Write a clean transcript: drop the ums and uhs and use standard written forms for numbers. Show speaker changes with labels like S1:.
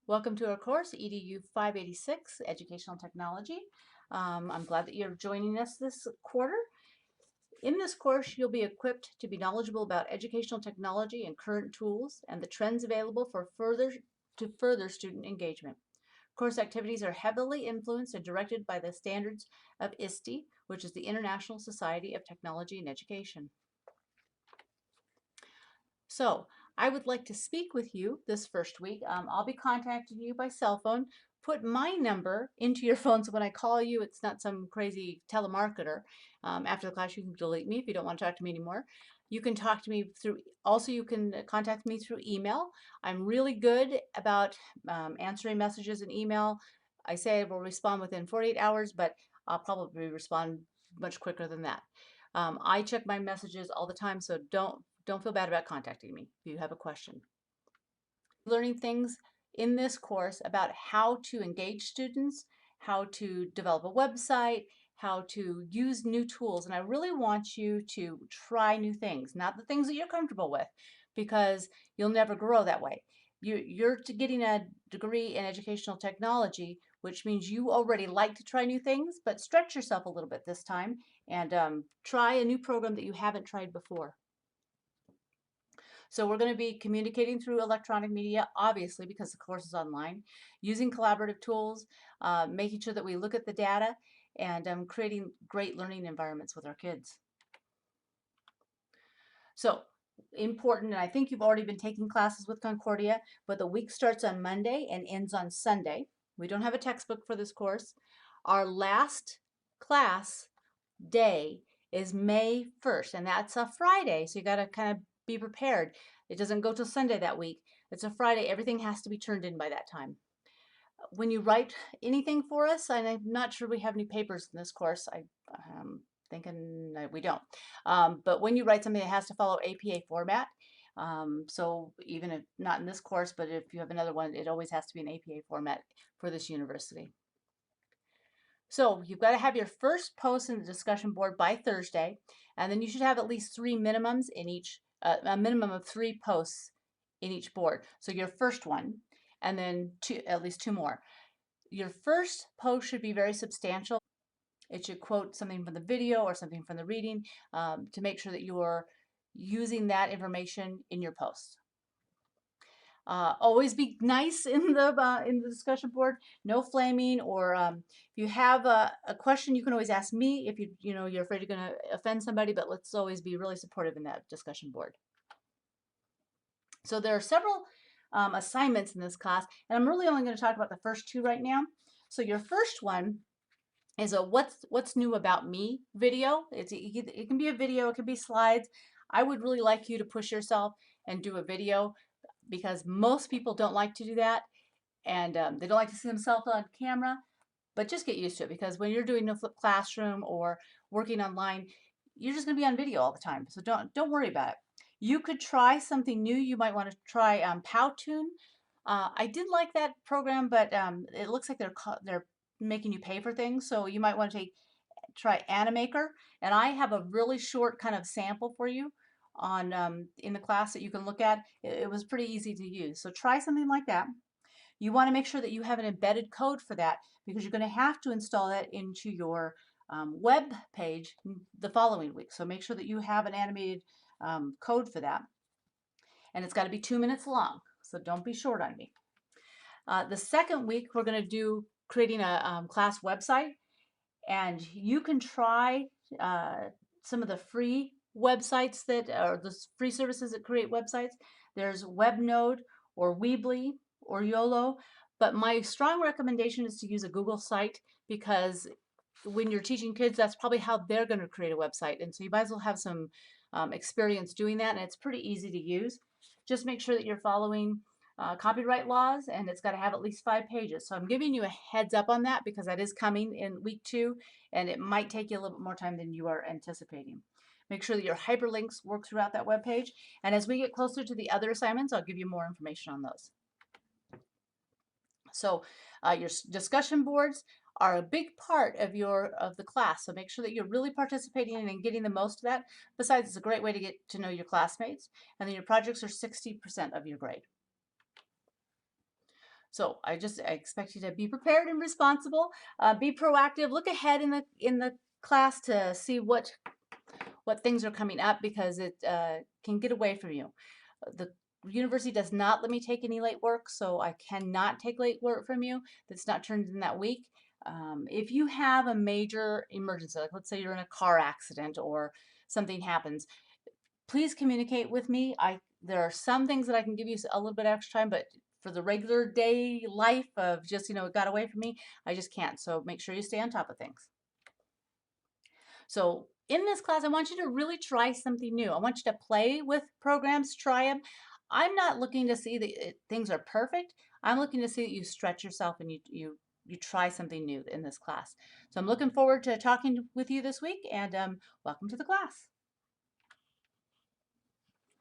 S1: Welcome to our course, EDU 586, Educational Technology. I'm glad that you're joining us this quarter. In this course, you'll be equipped to be knowledgeable about educational technology and current tools and the trends available for further student engagement. Course activities are heavily influenced and directed by the standards of ISTE, which is the International Society of Technology and Education. So I would like to speak with you this first week. I'll be contacting you by cell phone. Put my number into your phone so when I call you, it's not some crazy telemarketer. After the class, you can delete me if you don't want to talk to me anymore. You can talk to me through, also you can contact me through email. I'm really good about answering messages in email. I say I will respond within 48 hours, but I'll probably respond much quicker than that. I check my messages all the time, so don't feel bad about contacting me if you have a question. Learning things in this course about how to engage students, how to develop a website, how to use new tools. And I really want you to try new things, not the things that you're comfortable with, because you'll never grow that way. You're getting a degree in educational technology, which means you already like to try new things, but stretch yourself a little bit this time and try a new program that you haven't tried before. So we're going to be communicating through electronic media, obviously, because the course is online, using collaborative tools, making sure that we look at the data, and creating great learning environments with our kids. So important, and I think you've already been taking classes with Concordia, but the week starts on Monday and ends on Sunday. We don't have a textbook for this course. Our last class day is May 1st, and that's a Friday, so you got to kind of be prepared. It doesn't go till Sunday that week. It's a Friday. Everything has to be turned in by that time. When you write anything for us, and I'm not sure we have any papers in this course. I'm thinking we don't. But when you write something, it has to follow APA format. So even if not in this course, but if you have another one, it always has to be an APA format for this university. So you've got to have your first post in the discussion board by Thursday, and then you should have at least 3 minimums in each, a minimum of 3 posts in each board. So your first one, and then at least 2 more. Your first post should be very substantial. It should quote something from the video or something from the reading to make sure that you're using that information in your post. Always be nice in the discussion board. No flaming, or if you have a question, you can always ask me if you're afraid you're going to offend somebody. But let's always be really supportive in that discussion board. So there are several assignments in this class, and I'm really only going to talk about the first 2 right now. So your first one is a what's new about me video. It can be a video, it can be slides. I would really like you to push yourself and do a video, because most people don't like to do that, and they don't like to see themselves on camera. But just get used to it, because when you're doing a flipped classroom or working online, you're just going to be on video all the time. So don't worry about it. You could try something new. You might want to try Powtoon. I did like that program, but it looks like they're making you pay for things. So you might want to try Animaker, and I have a really short kind of sample for you on in the class that you can look at. It was pretty easy to use. So try something like that. You want to make sure that you have an embedded code for that, because you're going to have to install that into your web page the following week. So make sure that you have an animated code for that. And it's got to be 2 minutes long, so don't be short on me. The second week, we're going to do creating a class website. And you can try some of the free websites that are the free services that create websites. There's WebNode or Weebly or YOLO, but my strong recommendation is to use a Google site, because when you're teaching kids, that's probably how they're going to create a website. And so you might as well have some experience doing that, and it's pretty easy to use. Just make sure that you're following copyright laws, and it's got to have at least 5 pages. So I'm giving you a heads up on that, because that is coming in week 2, and it might take you a little bit more time than you are anticipating. Make sure that your hyperlinks work throughout that web page, and as we get closer to the other assignments, I'll give you more information on those. So your discussion boards are a big part of the class, so make sure that you're really participating and getting the most of that. Besides, it's a great way to get to know your classmates, and then your projects are 60% of your grade. So I expect you to be prepared and responsible, be proactive, look ahead in the class to see what things are coming up because it can get away from you. The university does not let me take any late work, so I cannot take late work from you that's not turned in that week. If you have a major emergency, like let's say you're in a car accident or something happens, please communicate with me. There are some things that I can give you a little bit extra time, but for the regular day life of just, it got away from me, I just can't. So make sure you stay on top of things. So in this class, I want you to really try something new. I want you to play with programs, try them. I'm not looking to see that things are perfect. I'm looking to see that you stretch yourself and you try something new in this class. So I'm looking forward to talking with you this week, and welcome to the class.